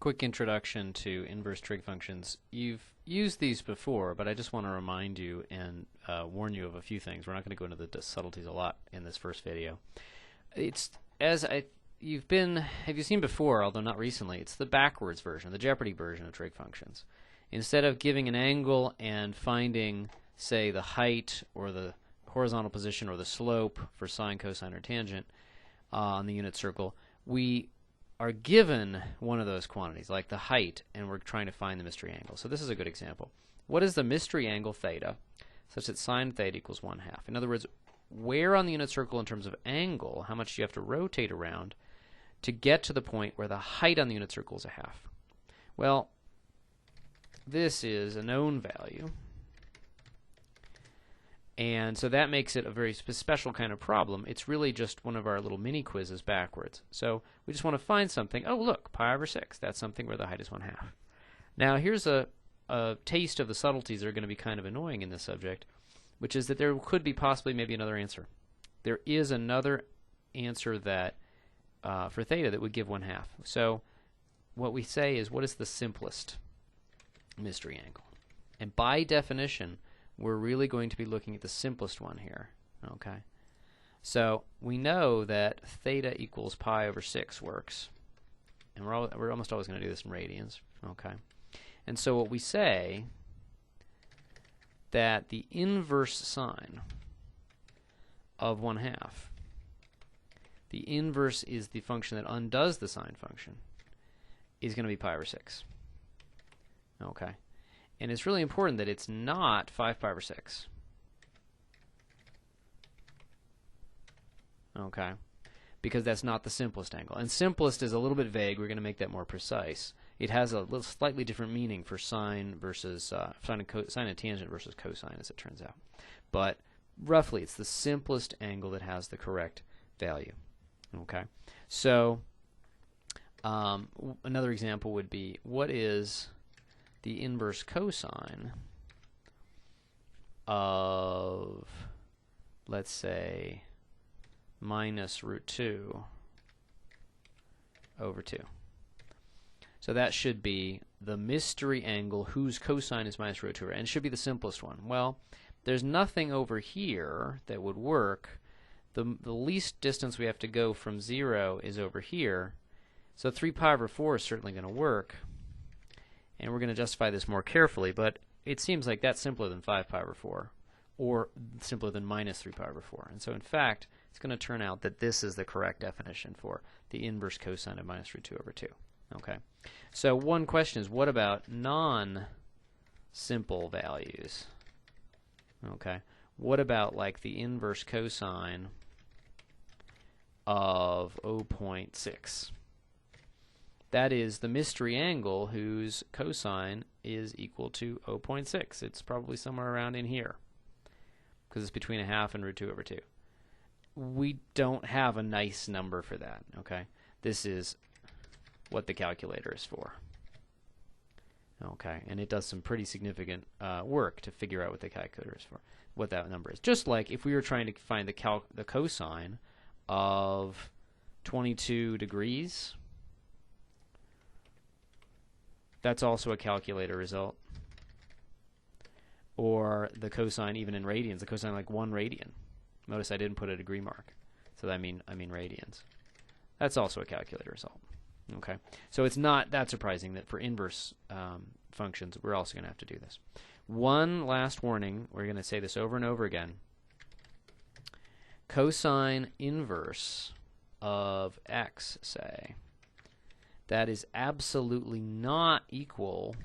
quick introduction to inverse trig functions. You've used these before, but I just want to remind you and warn you of a few things. We're not going to go into the subtleties a lot in this first video. It's have you seen before, although not recently, it's the backwards version, the Jeopardy version of trig functions. Instead of giving an angle and finding, say, the height or the horizontal position or the slope for sine, cosine, or tangent on the unit circle, we are given one of those quantities, like the height, and we're trying to find the mystery angle. So this is a good example. What is the mystery angle theta, such that sine theta equals 1/2? In other words, where on the unit circle in terms of angle, how much do you have to rotate around to get to the point where the height on the unit circle is 1/2? Well, this is a known value. And so that makes it a very special kind of problem. It's really just one of our little mini quizzes backwards. So we just want to find something. Oh, look, pi/6. That's something where the height is 1/2. Now here's a taste of the subtleties that are going to be kind of annoying in this subject, which is that there could be possibly maybe another answer. There is another answer that for theta that would give 1/2. So what we say is, what is the simplest mystery angle? And by definition, we're really going to be looking at the simplest one here. Okay, so we know that theta equals pi/6 works, and we're almost always going to do this in radians. Okay, and so what we say that the inverse sine of 1/2, the inverse is the function that undoes the sine function, is going to be pi/6. Okay. And it's really important that it's not 5/6. Okay, because that's not the simplest angle. And simplest is a little bit vague. We're going to make that more precise. It has a little slightly different meaning for sine versus sine and tangent versus cosine, as it turns out. But roughly, it's the simplest angle that has the correct value. Okay, so another example would be, what is the inverse cosine of, let's say, -√2 over 2. So that should be the mystery angle whose cosine is -√2, and it should be the simplest one. Well, there's nothing over here that would work. The least distance we have to go from 0 is over here, so 3π/4 is certainly going to work. And we're going to justify this more carefully, but it seems like that's simpler than 5π/4, or simpler than -3π/4. And so in fact, it's going to turn out that this is the correct definition for the inverse cosine of -√2 over 2. Okay. So one question is, what about non-simple values? Okay. What about like the inverse cosine of 0.6? That is the mystery angle whose cosine is equal to 0.6. It's probably somewhere around in here, because it's between 1/2 and √2 over 2. We don't have a nice number for that. Okay, this is what the calculator is for. Okay, and it does some pretty significant work to figure out what the calculator is for, what that number is. Just like if we were trying to find the cosine of 22 degrees. That's also a calculator result. Or the cosine even in radians, the cosine like 1 radian. Notice I didn't put a degree mark, so I mean radians. That's also a calculator result. Okay, so it's not that surprising that for inverse functions we're also going to have to do this. One last warning, we're going to say this over and over again. Cosine inverse of x, say, that is absolutely not equal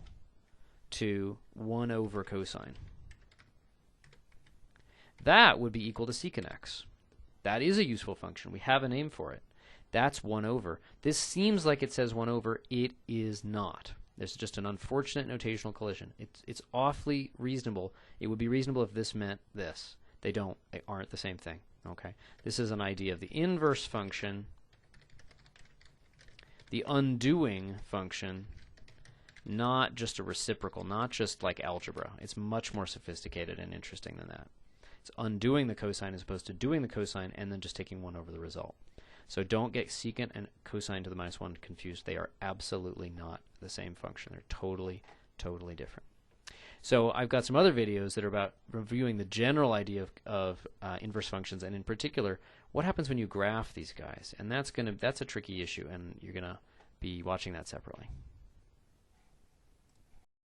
to 1 over cosine. That would be equal to secant x. That is a useful function. We have a name for it. That's 1 over. This seems like it says 1 over. It is not. This is just an unfortunate notational collision. It's awfully reasonable. It would be reasonable if this meant this. They don't. They aren't the same thing. Okay. This is an idea of the inverse function, the undoing function, not just a reciprocal, not just like algebra. It's much more sophisticated and interesting than that. It's undoing the cosine as opposed to doing the cosine and then just taking 1 over the result. So don't get secant and cosine to the minus 1 confused. They are absolutely not the same function. They're totally, totally different. So I've got some other videos that are about reviewing the general idea of inverse functions, and in particular, what happens when you graph these guys. And that's a tricky issue, and you're going to be watching that separately.